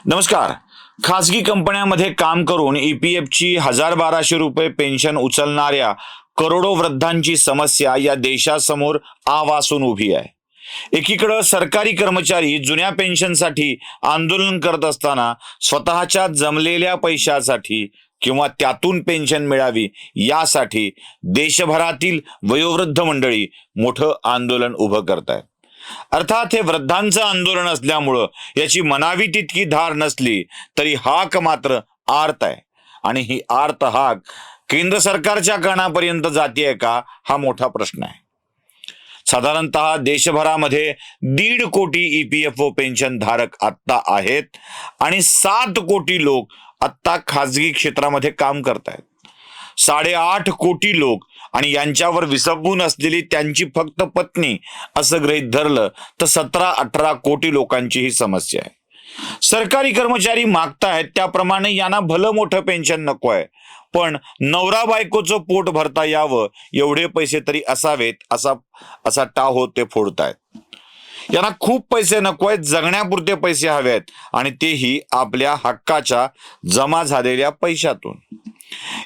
नमस्कार. खासगी कंपन्यांमध्ये काम करून ईपीएफची 1000-1200 रुपये पेन्शन उचलणाऱ्या करोडो वृद्धांची समस्या या देशासमोर आवासून उभी आहे. एकीकडे सरकारी कर्मचारी जुन्या पेन्शनसाठी आंदोलन करत असताना स्वतःच्या जमलेल्या पैशासाठी किंवा त्यातून पेन्शन मिळावी यासाठी देशभरातील वयोवृद्ध मंडळी मोठं आंदोलन उभं करतायत. अर्थात हे वृद्धांचं आंदोलन असल्यामुळं याची मनावी तितकी धार नसली तरी हाक मात्र आर्त आहे. आणि ही आर्त हाक केंद्र सरकारच्या कानापर्यंत जातीये का, हा मोठा प्रश्न आहे. साधारणतः देशभरामध्ये 1.5 कोटी ईपीएफओ पेन्शन धारक आत्ता आहेत आणि 7 कोटी लोक आत्ता खाजगी क्षेत्रामध्ये काम करतायत. 8.5 कोटी लोक आणि यांच्यावर विसंबून असलेली त्यांची फक्त पत्नी असं गृहीत धरलं तर 17-18 कोटी लोकांची ही समस्या आहे. सरकारी कर्मचारी मागतायत त्याप्रमाणे यांना भलं मोठं पेन्शन नको आहे, पण नवरा बायकोचं पोट भरता यावं एवढे पैसे तरी असावेत असा टाहो ते फोडतायत. यांना खूप पैसे नको आहेत, जगण्यापुरते पैसे हवेत आणि तेही आपल्या हक्काच्या जमा झालेल्या पैशातून.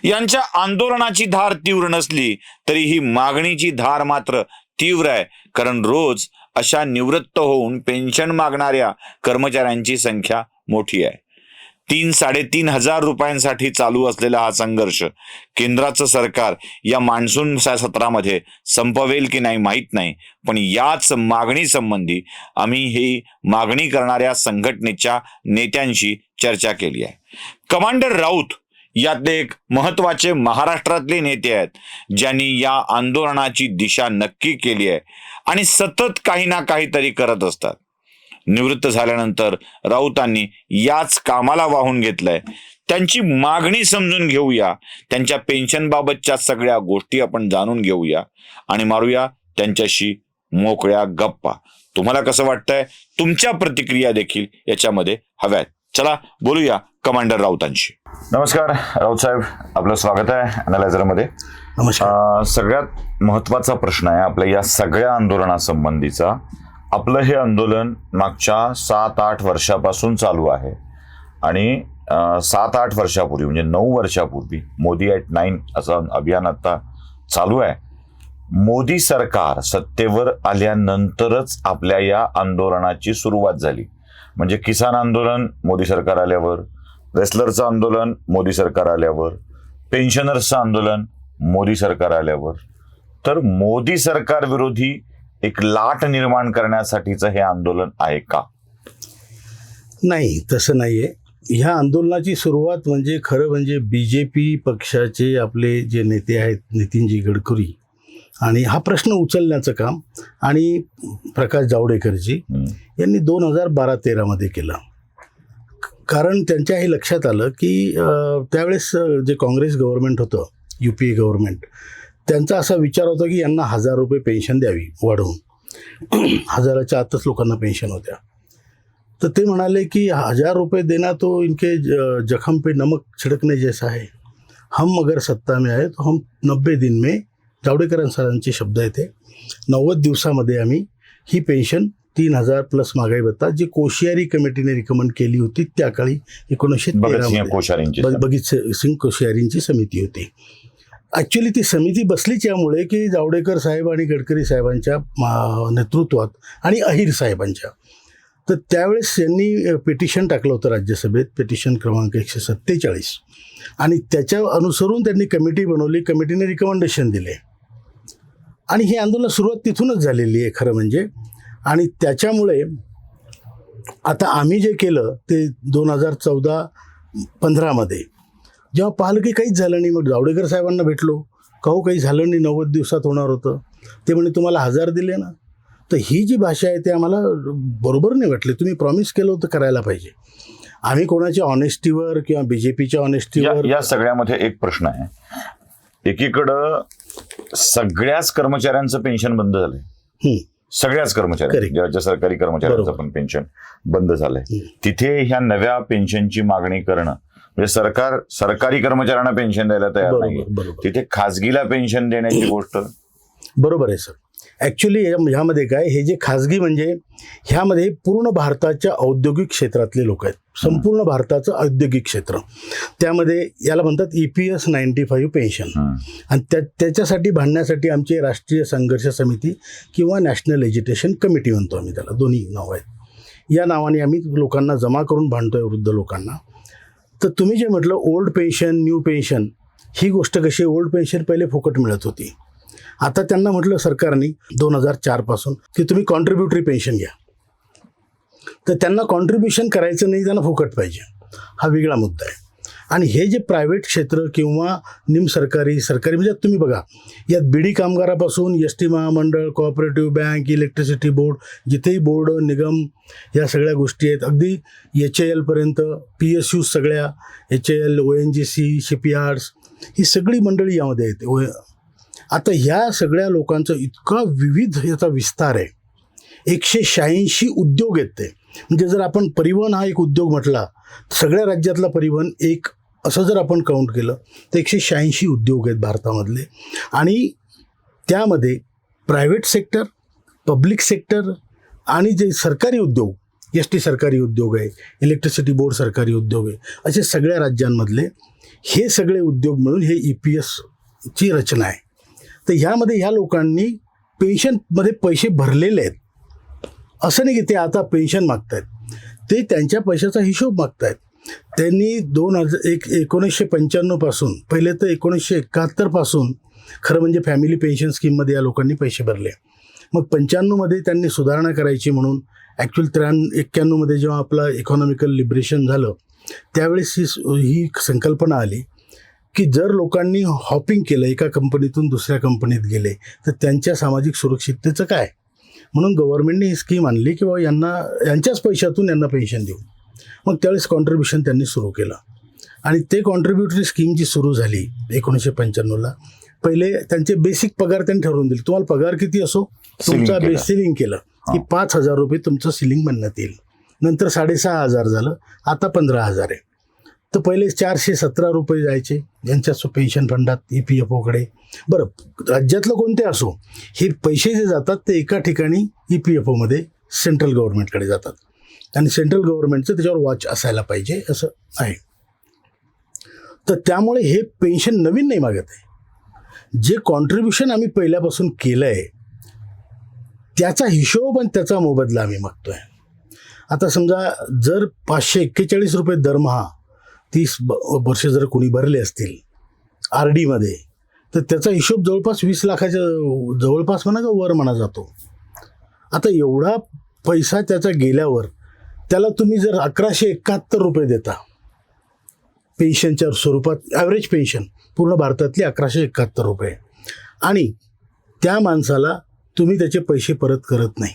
यांच्या आंदोलनाची धार तीव्र नसली तरी ही मागणीची धार मात्र तीव्र आहे, कारण रोज अशा निवृत्त होऊन पेन्शन मागणाऱ्या कर्मचाऱ्यांची संख्या मोठी आहे. 3-3.5 हजार रुपयांसाठी चालू असलेला हा संघर्ष केंद्राचं सरकार या मान्सून सत्रामध्ये संपवेल की नाही माहीत नाही, पण याच मागणी संबंधी आम्ही ही मागणी करणाऱ्या संघटनेच्या नेत्यांशी चर्चा केली आहे. कमांडर राऊत यातले एक महत्वाचे महाराष्ट्रातले नेते आहेत, ज्यांनी या आंदोलनाची दिशा नक्की केली आहे आणि सतत काही ना काहीतरी करत असतात. निवृत्त झाल्यानंतर राऊतांनी याच कामाला वाहून घेतलंय. त्यांची मागणी समजून घेऊया, त्यांच्या पेन्शन बाबतच्या सगळ्या गोष्टी आपण जाणून घेऊया आणि मारूया त्यांच्याशी मोकळ्या गप्पा. तुम्हाला कसं वाटतंय? तुमच्या प्रतिक्रिया देखील याच्यामध्ये हव्यात. चला बोलूया कमांडर राऊतांशी. नमस्कार राऊत साहेब, आपलं स्वागत आहे अनालायझर मध्ये. नमस्कार. सगळ्यात महत्वाचा प्रश्न आहे आपल्या या सगळ्या आंदोलनासंबंधीचा. आपलं हे आंदोलन मागच्या 7-8 वर्षापासून चालू आहे आणि 7-8 वर्षापूर्वी म्हणजे 9 वर्षापूर्वी मोदी ॲट 9 असं अभियान आता चालू आहे. मोदी सरकार सत्तेवर आल्यानंतरच आपल्या या आंदोलनाची सुरुवात झाली. म्हणजे किसान आंदोलन मोदी सरकार आल्यावर, रेस्लरचं आंदोलन मोदी सरकार आल्यावर, पेन्शनर्सचं आंदोलन मोदी सरकार आल्यावर. तर मोदी सरकार विरोधी एक लाट निर्माण करण्यासाठीचं हे आंदोलन आहे का? नाही, तसं नाहीये. ह्या आंदोलनाची सुरुवात म्हणजे खरं म्हणजे BJP पक्षाचे आपले जे नेते आहेत नितीनजी गडकरी आणि हा प्रश्न उचलण्याचं काम आणि प्रकाश जावडेकरजी यांनी 2012-13 मध्ये केलं. कारण त्यांच्या हे लक्षात आलं की त्यावेळेस जे काँग्रेस गव्हर्नमेंट होतं, UPA गव्हर्नमेंट, त्यांचा असा विचार होता की यांना 1000 रुपये पेन्शन द्यावी वाढवून. 1000च्या आतच लोकांना पेन्शन होत्या. तर ते म्हणाले की 1000 रुपये देना तो इनके जख्म पे नमक छिड़कने जैसा है, हम अगर सत्ता में आए तो हम 90 दिन में, जावडेकर सरांचे शब्द आहेत ते, 90 दिवसामध्ये आम्ही ही पेन्शन 3000 प्लस महागाई भत्ता जी कोश्यारी कमिटीने रिकमेंड केली होती त्या काळी 1913 भगत सिंग कोश्यारींची समिती होती. ॲक्च्युली ती समिती बसलीच यामुळे की जावडेकर साहेब आणि गडकरी साहेबांच्या नेतृत्वात आणि अहिर साहेबांच्या. तर त्यावेळेस यांनी पिटिशन टाकलं होतं राज्यसभेत, पिटिशन क्रमांक 147, आणि त्याच्या अनुसरून त्यांनी कमिटी बनवली. कमिटीने रिकमेंडेशन दिले आणि ही आंदोलन सुरुवात तिथूनच झालेली आहे खरं म्हणजे. आणि त्याच्यामुळे आता आम्ही जे केलं ते 2014-15 मध्ये जेव्हा पाहिलं की काहीच झालं नाही, मग जावडेकर साहेबांना भेटलो, काहू काही झालं नाही, 90 दिवसात होणार होतं. ते म्हणे तुम्हाला 1000 दिले ना. तर ही जी भाषा आहे ते आम्हाला बरोबर नाही वाटली. तुम्ही प्रॉमिस केलं होतं करायला पाहिजे. आम्ही कोणाच्या ऑनेस्टीवर किंवा BJPच्या ऑनेस्टीवर. या सगळ्यामध्ये एक प्रश्न आहे. एकीकडं सगळ्याच कर्मचाऱ्यांचं पेन्शन बंद झालंय, सगळ्याच कर्मचाऱ्यांचं, राज्य सरकारी कर्मचाऱ्यांचं पण पेन्शन बंद झालंय. तिथे ह्या नव्या पेन्शनची मागणी करणं म्हणजे सरकारी कर्मचाऱ्यांना पेन्शन द्यायला तयार नाही, तिथे खाजगीला पेन्शन देण्याची गोष्ट. बरोबर आहे सर. ॲक्च्युली ह्यामध्ये काय, हे जे खाजगी म्हणजे ह्यामध्ये पूर्ण भारताच्या औद्योगिक क्षेत्रातले लोक आहेत, संपूर्ण भारताचं औद्योगिक क्षेत्र. त्यामध्ये याला म्हणतात EPS 95 पेन्शन. आणि त्याच्यासाठी भांडण्यासाठी आमची राष्ट्रीय संघर्ष समिती किंवा नॅशनल एज्युकेशन कमिटी म्हणतो आम्ही त्याला, दोन्ही नाव आहेत. या नावाने आम्ही लोकांना जमा करून भांडतोय, वृद्ध लोकांना. तर तुम्ही जे म्हटलं ओल्ड पेन्शन, न्यू पेन्शन, ही गोष्ट कशी, ओल्ड पेन्शन पहिले फुकट मिळत होती. आता त्यांना म्हटलं सरकारने 2004 पासून की तुम्ही कॉन्ट्रीब्युटरी पेन्शन घ्या. तर त्यांना कॉन्ट्रीब्युशन करायचं नाही, त्यांना फुकट पाहिजे, हा वेगळा मुद्दा आहे. आणि हे जे प्रायव्हेट क्षेत्र किंवा निमसरकारी सरकारी म्हणजे तुम्ही बघा, यात बिडी कामगारापासून ST महामंडळ, कोऑपरेटिव्ह बँक, इलेक्ट्रिसिटी बोर्ड, जिथेही बोर्ड, निगम, या सगळ्या गोष्टी आहेत. अगदी HAL पर्यंत, PSU सगळ्या, HAL, ONGC, शिपयार्ड्स, ही सगळी मंडळी यामध्ये येते. आता ह्या सगळ्या लोकांचा इतका विविध याचा विस्तार आहे. 186 उद्योग आहेत ते. म्हणजे जर आपण परिवहन हा एक उद्योग म्हटला, सगळ्या राज्यातला परिवहन एक असं जर आपण काउंट केलं तर 186 उद्योग आहेत भारतामधले. आणि त्यामध्ये प्रायव्हेट सेक्टर, पब्लिक सेक्टर आणि जे सरकारी उद्योग, ST सरकारी उद्योग आहे, इलेक्ट्रिसिटी बोर्ड सरकारी उद्योग आहे, असे सगळ्या राज्यांमधले हे सगळे उद्योग मिळून हे EPSची रचना आहे. तर ह्यामध्ये ह्या लोकांनी पेन्शनमध्ये पैसे भरलेले आहेत. असं नाही की ते आता पेन्शन मागतायत, ते त्यांच्या पैशाचा हिशोब मागतायत. त्यांनी 1995 पासून, पहिले तर 1971 पासून खरं म्हणजे फॅमिली पेन्शन स्कीममध्ये या लोकांनी पैसे भरले. मग 95मध्ये त्यांनी सुधारणा करायची म्हणून ॲक्च्युअल 91मध्ये जेव्हा आपलं इकॉनॉमिकल लिबरेशन झालं त्यावेळेस ही संकल्पना आली की जर लोकांनी हॉपिंग केलं, एका कंपनीतून दुसऱ्या कंपनीत गेले, तर त्यांच्या सामाजिक सुरक्षिततेचं काय. म्हणून गव्हर्नमेंटने ही स्कीम आणली की बाबा यांच्याच पैशातून यांना पेन्शन देऊ. मग त्यावेळेस कॉन्ट्रीब्युशन त्यांनी सुरू केलं. आणि ते कॉन्ट्रीब्युटरी स्कीम जी सुरू झाली 1995ला, पहिले त्यांचे बेसिक पगार त्यांनी ठरवून दिले. तुम्हाला पगार किती असो, तुमचा सिलिंग केलं की 5,000 रुपये तुमचं सिलिंग बनण्यात येईल. नंतर 6,500 झालं, आता 15,000 आहे. तर पहिले 417 रुपये जायचे यांच्या पेन्शन फंडात, EPFOकडे. बरं, राज्यातलं कोणते असो, हे पैसे जे जातात ते एका ठिकाणी EPFOमध्ये सेंट्रल गव्हर्नमेंटकडे जातात. आणि सेंट्रल गव्हर्नमेंटचं त्याच्यावर वॉच असायला पाहिजे असं आहे. तर त्यामुळे हे पेन्शन नवीन नाही मागत आहे. जे कॉन्ट्रीब्युशन आम्ही पहिल्यापासून केलं आहे त्याचा हिशोब आणि त्याचा मोबदला आम्ही मागतो आहे. आता समजा जर 541 रुपये दरमहा 30 वर्ष जर कोणी भरले असतील RDमध्ये, तर त्याचा हिशोब जवळपास 20 लाखाच्या जवळपास म्हणा का वर म्हणा जातो. आता एवढा पैसा त्याचा गेल्यावर त्याला तुम्ही जर 1171 रुपये देता पेन्शनच्या स्वरूपात, ॲव्हरेज पेन्शन पूर्ण भारतातली 1171 रुपये, आणि त्या माणसाला तुम्ही त्याचे पैसे परत करत नाही.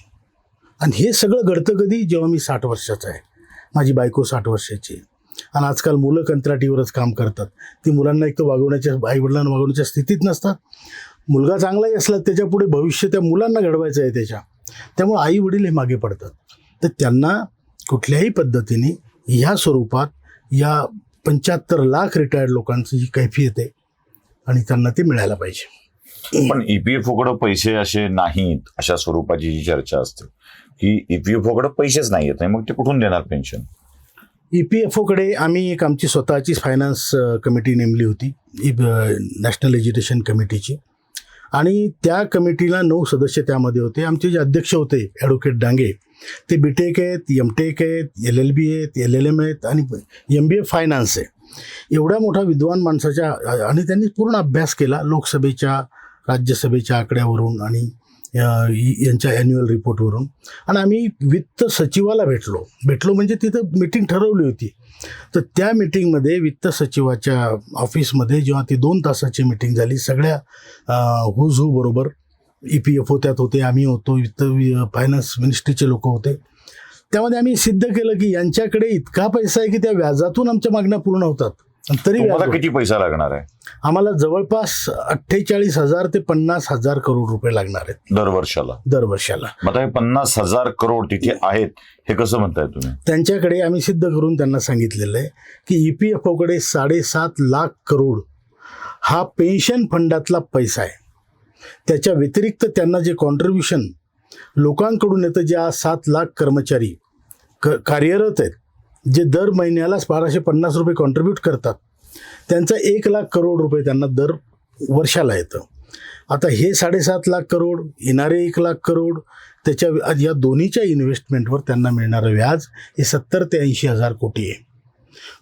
आणि हे सगळं घडतं कधी, जेव्हा मी 60 वर्षाचा आहे, माझी बायको 60 वर्षाची, आणि आजकाल मुलं कंत्राटीवरच काम करतात. ती मुलांना एक तर आईवडिलांना वागवण्याच्या स्थितीत नसतात. मुलगा चांगलाही असला त्याच्यापुढे भविष्य त्या मुलांना घडवायचं आहे त्यामुळे आई वडील हे मागे पडतात. तर त्यांना कुठल्याही पद्धतीने ह्या स्वरूपात या 75 लाख रिटायर्ड लोकांची जी कैफियत आहे आणि त्यांना ते मिळायला पाहिजे. पण EPFOकडे पैसे असे नाहीत, अशा स्वरूपाची जी चर्चा असते की EPFOकडे पैसेच नाही येत, मग ते कुठून देणार पेन्शन. EPFOकडे आम्ही एक आमची स्वतःची फायनान्स कमिटी नेमली होती, नॅशनल एज्युकेशन कमिटीची. आणि त्या कमिटीला 9 सदस्य त्यामध्ये होते. आमचे जे अध्यक्ष होते ॲडव्होकेट डांगे, ते BTech आहेत, MTech आहेत, LLB आहेत, LLM आहेत आणि MBA फायनान्स आहे. एवढ्या मोठा विद्वान माणसाच्या, आणि त्यांनी पूर्ण अभ्यास केला लोकसभेच्या, राज्यसभेच्या आकड्यावरून आणि यांच्या ॲन्युअल रिपोर्टवरून. आणि आम्ही वित्त सचिवाला भेटलो म्हणजे तिथं मीटिंग ठरवली होती. तर त्या मीटिंगमध्ये वित्त सचिवाच्या ऑफिसमध्ये जेव्हा ती 2 तासाची मीटिंग झाली, सगळ्या हुजू बरोबर EPFO त्यात होते, आम्ही होतो, वित्त फायनान्स मिनिस्ट्रीचे लोक होते. त्यामध्ये आम्ही सिद्ध केलं की यांच्याकडे इतका पैसा आहे की त्या व्याजातून आमच्या मागण्या पूर्ण होतात. तरी किती पैसा लागणार आहे आम्हाला? जवळपास 48,000 ते 50,000 करोड रुपये लागणार आहेत दरवर्षाला. मग 50,000 करोड तिथे आहेत, हे कसं म्हणताय तुम्ही? त्यांच्याकडे आम्ही सिद्ध करून त्यांना सांगितलेलं आहे की EPFOकडे 7.5 लाख करोड हा पेन्शन फंडातला पैसा आहे. त्याच्या व्यतिरिक्त त्यांना जे कॉन्ट्रीब्युशन लोकांकडून येतं, जे आज 7 लाख कर्मचारी कार्यरत आहेत, जे दर महिन्याला 1250 रुपये कॉन्ट्रीब्यूट करतात, त्यांचा 1 लाख करोड रुपये त्यांना दर वर्षाला येतं. आता हे 7.5 लाख करोड, येणारे 1 लाख करोड, त्याच्या या दोन्हीच्या इन्व्हेस्टमेंटवर त्यांना मिळणारं व्याज हे 70 ते 80 हजार कोटी आहे.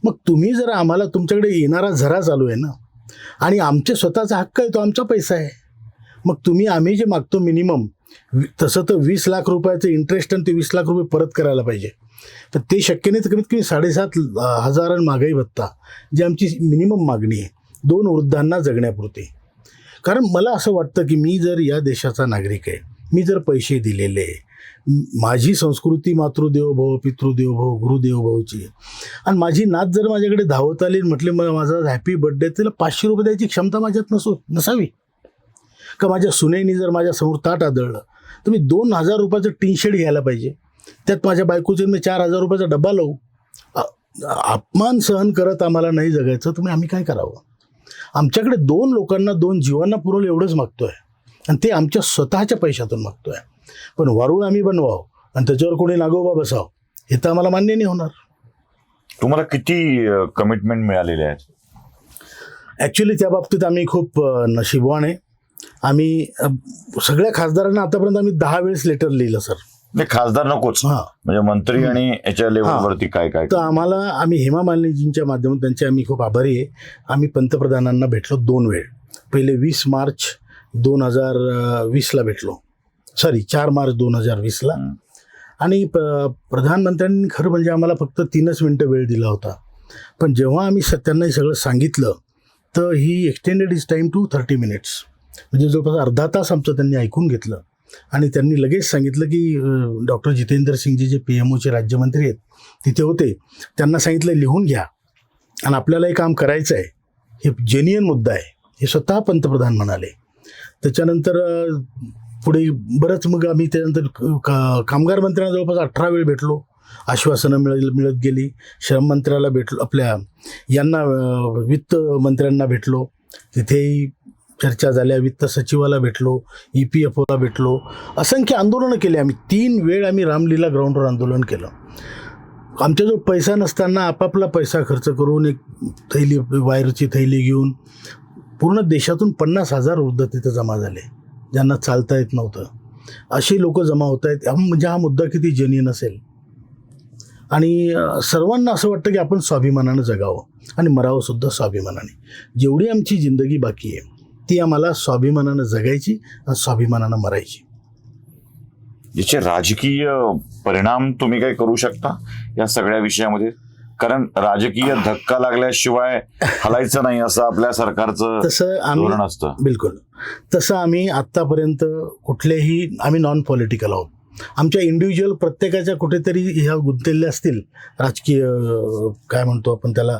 मग तुम्ही जर आम्हाला, तुमच्याकडे येणारा झरा चालू आहे ना, आणि आमचे स्वतःचा हक्क आहे, तो आमचा पैसा आहे. मग आम्ही जे मागतो मिनिमम, तसं तर 20 लाख रुपयाचं इंटरेस्ट आणि ते 20 लाख रुपये परत करायला पाहिजे. तर ते शक्य नाही. तर कमीत कमी 7,500 आणि महागाई भत्ता, जी आमची मिनिमम मागणी आहे 2 वृद्धांना जगण्यापुरती. कारण मला असं वाटतं की मी जर या देशाचा नागरिक आहे, मी जर पैसे दिलेले, माझी संस्कृती मातृदेवो भव, पितृदेवो भव, गुरुदेवो भवची, आणि माझी नात जर माझ्याकडे धावत आली म्हटले मला माझा हॅपी बर्थडे, तिला 500 रुपये द्यायची क्षमता माझ्यात नसावी का? माझ्या सुनेनी जर माझ्यासमोर ताट आदळलं तर मी 2,000 रुपयाचं टी शर्ट घ्यायला पाहिजे, त्यात माझ्या बायकोचे मी 4,000 रुपयाचा डब्बा लावू? अपमान सहन करत आम्हाला नाही जगायचं, तुम्ही आम्ही काय करावं? आमच्याकडे 2 लोकांना, 2 जीवांना पुरवलं एवढंच मागतोय, आणि ते आमच्या स्वतःच्या पैशातून मागतोय. पण वरून आम्ही बनवावं आणि त्याच्यावर कोणी नागोबा बसावं, हे तर आम्हाला मान्य नाही होणार. तुम्हाला किती कमिटमेंट मिळालेले आहेत? ॲक्च्युली त्या बाबतीत आम्ही खूप नशीबवान आहे. आम्ही सगळ्या खासदारांना आतापर्यंत आम्ही 10 वेळेस लेटर लिहिलं सर. नाही, खासदार नकोच, हां, म्हणजे मंत्री आणि याच्या लेवलवरती काय काय. तर आम्ही हेमा मालिनीजींच्या माध्यमातून त्यांचे आम्ही खूप आभारी आहे. आम्ही पंतप्रधानांना भेटलो 2 वेळ. पहिले 20 मार्च 2020ला भेटलो, 4 मार्च 2020ला. आणि प्रधानमंत्र्यांनी खरं म्हणजे आम्हाला फक्त 3च मिनटं वेळ दिला होता. पण जेव्हा आम्ही त्यांना हे सगळं सांगितलं तर ही extended is time to 30 minutes, म्हणजे जवळपास अर्धा तास आमचं त्यांनी ऐकून घेतलं. आणि त्यांनी लगेच सांगितलं की डॉक्टर जितेंद्र सिंगजी जे PMOचे राज्यमंत्री आहेत तिथे होते, त्यांना सांगितलं लिहून घ्या, आणि आपल्याला हे काम करायचं आहे, हे जेन्युइन मुद्दा आहे, हे स्वतः पंतप्रधान म्हणाले. त्याच्यानंतर पुढे बरंच मग आम्ही त्यानंतर कामगार मंत्र्यांना जवळपास 18 वेळ भेटलो. आश्वासनं मिळत गेली. श्रम मंत्र्याला भेटलो, आपल्या यांना वित्त मंत्र्यांना भेटलो, तिथेही चर्चा झाल्या. वित्त सचिवाला भेटलो, EPFOला भेटलो, असंख्य आंदोलनं केली आम्ही. 3 वेळ आम्ही रामलीला ग्राउंडवर आंदोलन केलं. आमच्याजवळ पैसा नसताना आपापला पैसा खर्च करून एक थैली, वायरची थैली घेऊन पूर्ण देशातून 50,000 वृद्ध तिथं जमा झाले, ज्यांना चालता येत नव्हतं. अशी लोक जमा होत आहेत. म्हणजे हा मुद्दा किती जेन्युइन असेल. आणि सर्वांना असं वाटतं की आपण स्वाभिमानानं जगावं आणि मरावं सुद्धा स्वाभिमानाने. जेवढी आमची जिंदगी बाकी आहे ती आम्हाला स्वाभिमानानं जगायची आणि स्वाभिमानानं मरायची. याचे राजकीय परिणाम तुम्ही काय करू शकता या सगळ्या विषयामध्ये? कारण राजकीय धक्का लागल्याशिवाय हलायचं नाही असं आपल्या सरकारचं धोरण असतं. बिलकुल तसं आम्ही आत्तापर्यंत आम्ही नॉन पॉलिटिकल आहोत. आमच्या इंडिव्हिज्युअल प्रत्येकाच्या कुठेतरी ह्या गुंतलेल्या असतील राजकीय, काय म्हणतो आपण त्याला,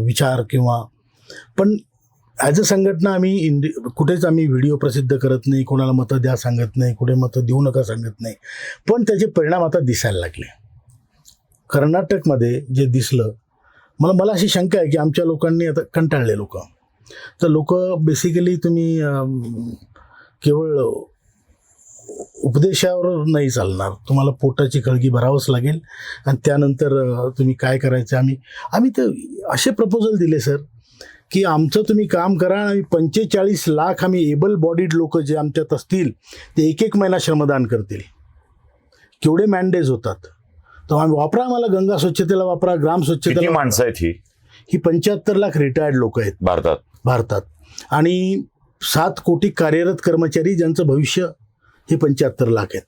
विचार किंवा, पण ॲज अ संघटना आम्ही कुठेच आम्ही व्हिडिओ प्रसिद्ध करत नाही, कोणाला मतं द्या सांगत नाही, कुठे मतं देऊ नका सांगत नाही. पण त्याचे परिणाम आता दिसायला लागले. कर्नाटकमध्ये जे दिसलं, मला अशी शंका आहे की आमच्या लोकांनी आता कंटाळले लोक. तर लोक बेसिकली तुम्ही केवळ उपदेशावर नाही चालणार, तुम्हाला पोटाची खळगी भरावंच लागेल. आणि त्यानंतर तुम्ही काय करायचं, आम्ही तर असे प्रपोजल दिले सर की आमचं तुम्ही काम करा आणि 45 लाख आम्ही एबल बॉडीड लोक जे आमच्यात असतील ते 1 महिना श्रमदान करतील. केवढे मॅनडेज होतात, तर आम्ही वापरा, आम्हाला गंगा स्वच्छतेला वापरा, ग्राम स्वच्छतेला. माणसं आहेत ही 75 लाख रिटायर्ड लोक आहेत भारतात. आणि 7 कोटी कार्यरत कर्मचारी ज्यांचं भविष्य हे 75 लाख आहेत.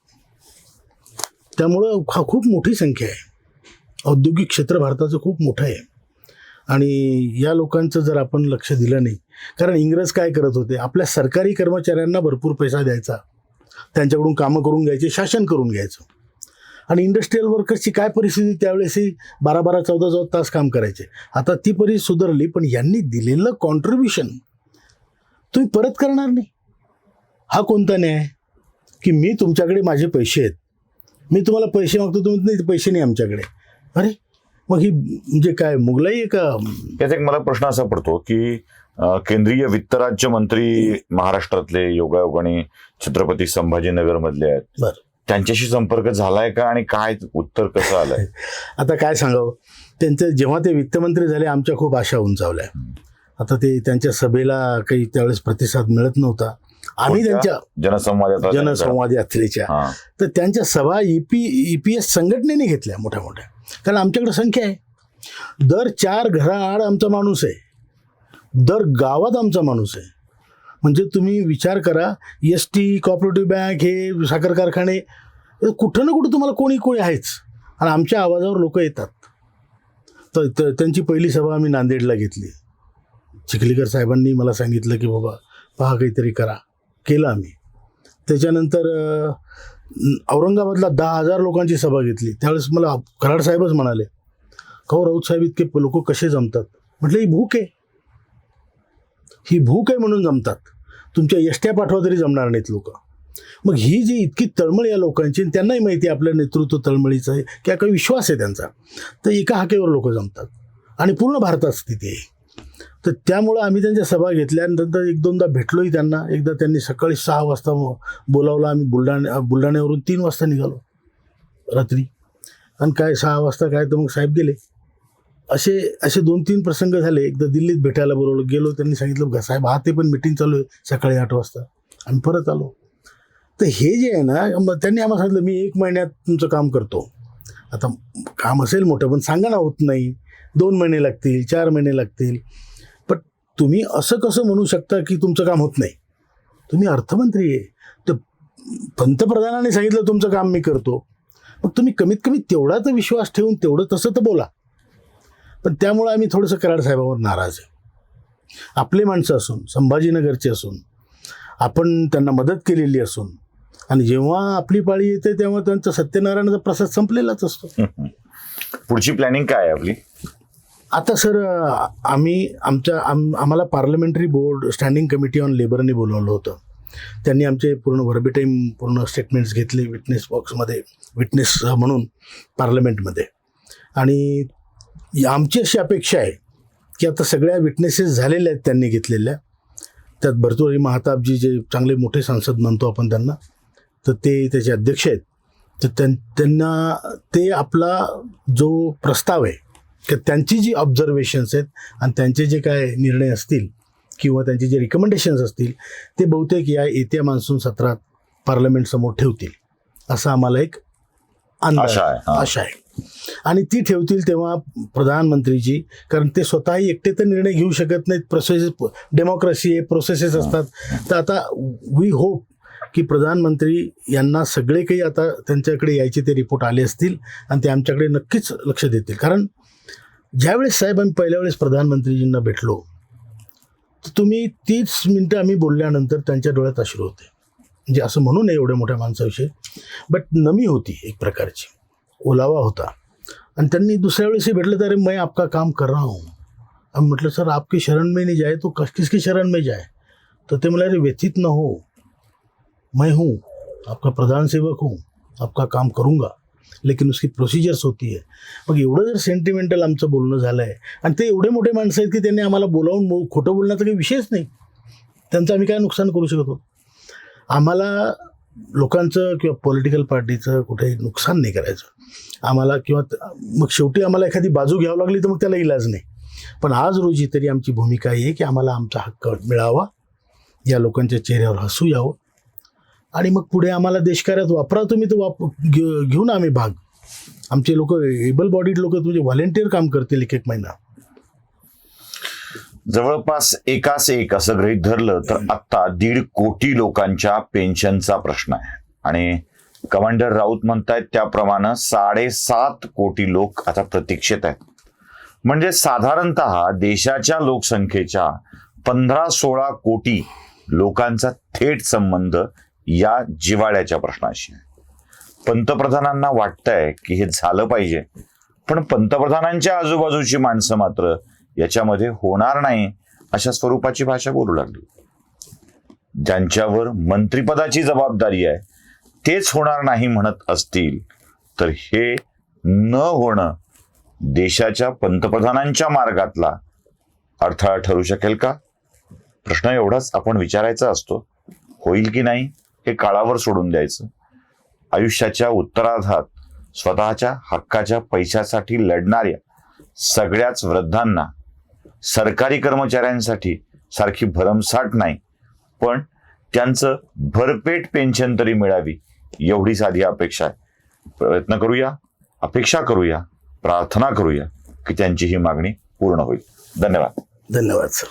त्यामुळं हा खूप मोठी संख्या आहे. औद्योगिक क्षेत्र भारताचं खूप मोठं आहे. आणि या लोकांचं जर आपण लक्ष दिलं नाही, कारण इंग्रज काय करत होते, आपल्या सरकारी कर्मचाऱ्यांना भरपूर पैसा द्यायचा, त्यांच्याकडून कामं करून घ्यायचे, शासन करून घ्यायचं. आणि इंडस्ट्रीयल वर्कर्सची काय परिस्थिती, त्यावेळेसही 12-12, 14-14 तास काम करायचे. आता ती परिस्थिती सुधारली, पण यांनी दिलेलं कॉन्ट्रीब्युशन तुम्ही परत करणार नाही. हा कोणता न्याय की मी तुमच्याकडे माझे पैसे आहेत, मी तुम्हाला पैसे मागतो, तुम्ही नाही, पैसे नाही आमच्याकडे. अरे मग ही म्हणजे काय मुघलाई आहे का? यात एक मला प्रश्न असा पडतो की केंद्रीय वित्त राज्यमंत्री महाराष्ट्रातले योगायोगाने छत्रपती संभाजीनगर मधले आहेत, बरं, त्यांच्याशी संपर्क झालाय का आणि काय उत्तर कसं आलंय? आता काय सांगावं, त्यांचं जेव्हा ते वित्तमंत्री झाले आमच्या खूप आशा उंचावल्या. आता ते त्यांच्या सभेला काही त्यावेळेस प्रतिसाद मिळत नव्हता. आम्ही त्यांच्या जनसंवाद यात्रेच्या तर त्यांच्या सभा EPS संघटनेने घेतल्या मोठ्या मोठ्या, कारण आमच्याकडे संख्या आहे. दर 4 घराआड आमचा माणूस आहे, दर गावात आमचा माणूस आहे. म्हणजे तुम्ही विचार करा, ST, कोऑपरेटिव्ह बँक, हे साखर कारखाने, कुठं ना कुठं तुम्हाला कोणी आहेच आणि आमच्या आवाजावर लोक येतात. तर त्यांची पहिली सभा आम्ही नांदेडला घेतली. चिखलीकर साहेबांनी मला सांगितलं की बाबा पहा काहीतरी करा, केलं आम्ही. त्याच्यानंतर औरंगाबादला 10,000 लोकांची सभा घेतली. त्यावेळेस मला कराड साहेबच म्हणाले, का राऊत साहेब इतके लोक कसे जमतात? म्हटलं ही भूक आहे, ही भूक आहे म्हणून जमतात. तुमच्या एसट्या पाठवा तरी जमणार नाहीत लोक. मग ही जी इतकी तळमळ या लोकांची, त्यांनाही माहिती आहे आपलं नेतृत्व तळमळीचं आहे, की काही विश्वास आहे त्यांचा, तर एका हाकेवर लोक जमतात आणि पूर्ण भारतात स्थिती आहे. तर त्यामुळं आम्ही त्यांच्या सभा घेतल्यानंतर 1-2दा भेटलोही त्यांना. एकदा त्यांनी सकाळी 6 वाजता बोलावलं. आम्ही बुलढाण्यावरून 3 वाजता निघालो रात्री, आणि काय 6 वाजता काय तर मग साहेब गेले. असे 2-3 प्रसंग झाले. एकदा दिल्लीत भेटायला बोलवलं, गेलो, त्यांनी सांगितलं साहेब ते पण मिटिंग चालू आहे सकाळी 8 वाजता. आम्ही परत आलो. तर हे जे आहे ना, त्यांनी आम्हाला सांगितलं मी 1 महिन्यात तुमचं काम करतो. आता काम असेल मोठं, पण सांगा ना, होत नाही, 2 महिने लागतील, 4 महिने लागतील. पण तुम्ही असं कसं म्हणू शकता की तुमचं काम होत नाही? तुम्ही अर्थमंत्री आहे, तर पंतप्रधानाने सांगितलं तुमचं काम मी करतो, मग तुम्ही कमीत कमी तेवढा तर विश्वास ठेवून तेवढं तसं तर बोला. पण त्यामुळे आम्ही थोडंसं कराड साहेबांवर नाराज आहे. आपले माणसं असून, संभाजीनगरचे असून, आपण त्यांना मदत केलेली असून, आणि जेव्हा आपली पाळी येते तेव्हा त्यांचा सत्यनारायणाचा प्रसाद संपलेलाच असतो. पुढची प्लॅनिंग काय आहे आपली? आता सर, आम्हाला parliamentary board standing committee on लेबरने बोलावलं होतं. त्यांनी आमचे पूर्ण व्हर्बेटाईम पूर्ण स्टेटमेंट्स घेतले विटनेस बॉक्समध्ये, विटनेस म्हणून पार्लमेंटमध्ये. आणि आमची अशी अपेक्षा आहे की आता सगळ्या विटनेसेस झालेल्या आहेत त्यांनी घेतलेल्या, त्यात भर्तृहरी महाताबजी जे चांगले मोठे सांसद म्हणतो आपण त्यांना, तर ते त्याचे अध्यक्ष आहेत. तर त्यांना ते आपला जो प्रस्ताव आहे, की त्यांची जी ऑब्झर्वेशन्स आहेत आणि त्यांचे जे काय निर्णय असतील किंवा त्यांचे जे रिकमेंडेशन्स असतील, ते बहुतेक या येत्या मान्सून सत्रात पार्लमेंटसमोर ठेवतील असं आम्हाला एक अंदाज आशा आहे. आणि ती ठेवतील तेव्हा प्रधानमंत्रीची, कारण ते स्वतःही एकटे तर निर्णय घेऊ शकत नाहीत, प्रोसेस, डेमोक्रेसी आहे, प्रोसेसेस असतात. तर आता वी होप की प्रधानमंत्री यांना सगळे काही आता त्यांच्याकडे यायचे ते रिपोर्ट आले असतील आणि ते आमच्याकडे नक्कीच लक्ष देतील. कारण ज्यावेळेस साहेब आम्ही पहिल्या वेळेस प्रधानमंत्रीजींना भेटलो, तर तुम्ही 30 मिनटं आम्ही बोलल्यानंतर त्यांच्या डोळ्यात अश्रू होते. म्हणजे असं म्हणू नये एवढ्या मोठ्या माणसाविषयी, बट नमी होती एक प्रकारची, ओलावा होता. आणि त्यांनी दुसऱ्या वेळेसही भेटलं तर मैं आपका काम कर रहा हूँ. आम्ही म्हटलं सर आपकी शरण में नहीं जाए तो किसकी शरण में जाए? तर ते म्हणाले व्यथित न हो, मैं हूँ आपका प्रधान सेवक हूँ, आपका काम करूँगा, लेकिन उसकी प्रोसिजर्स होती है. मग एवढं जर सेंटिमेंटल आमचं बोलणं झालं आहे, आणि ते एवढे मोठे माणसं आहेत की त्यांनी आम्हाला बोलावून खोटं बोलण्याचा काही विषयच नाही, त्यांचं आम्ही काय नुकसान करू शकत होतो? आम्हाला लोकांचं किंवा पॉलिटिकल पार्टीचं कुठेही नुकसान नाही करायचं आम्हाला, किंवा मग शेवटी आम्हाला एखादी बाजू घ्यावी लागली तर मग त्याला इलाज नाही. पण आज रोजी तरी आमची भूमिका आहे की आम्हाला आमचा हक्क मिळावा, या लोकांच्या चेहऱ्यावर हसू यावं, आणि मग पुढे आम्हाला देशकार्यात वापरा तुम्ही, तर घेऊन आम्ही भाग. आमचे लोक, एबल बॉडीड लोक तुमचे व्हॉलेंटियर काम करतील 1-1 महिना. जवळपास एकास एक असं गृहीत धरलं तर आता 1.5 कोटी लोकांच्या पेन्शनचा प्रश्न आहे, आणि कमांडर राऊत म्हणतायत त्याप्रमाणे 7.5 कोटी लोक आता प्रतीक्षेत आहेत. म्हणजे साधारणतः देशाच्या लोकसंख्येच्या 15-16 कोटी लोकांचा थेट संबंध या जिव्हाळ्याच्या प्रश्नाशी आहे. पंतप्रधानांना वाटतंय की हे झालं पाहिजे, पण पंतप्रधानांच्या आजूबाजूची माणसं मात्र याच्यामध्ये होणार नाही अशा स्वरूपाची भाषा बोलू लागली. ज्यांच्यावर मंत्रिपदाची जबाबदारी आहे तेच होणार नाही म्हणत असतील तर हे न होणं देशाच्या पंतप्रधानांच्या मार्गातला अडथळा ठरू शकेल का? प्रश्न एवढाच आपण विचारायचा असतो. होईल की नाही हे काळावर सोडून द्यायचं. आयुष्याच्या उत्तरार्धात स्वतःच्या हक्काच्या पैशासाठी लढणाऱ्या सगळ्याच वृद्धांना सरकारी कर्मचाऱ्यांसाठी सारखी भरमसाठ नाही, पण त्यांचं भरपेट पेन्शन तरी मिळावी एवढी साधी अपेक्षा आहे. प्रयत्न करूया, अपेक्षा करूया, प्रार्थना करूया की त्यांची ही मागणी पूर्ण होईल. धन्यवाद. धन्यवाद सर.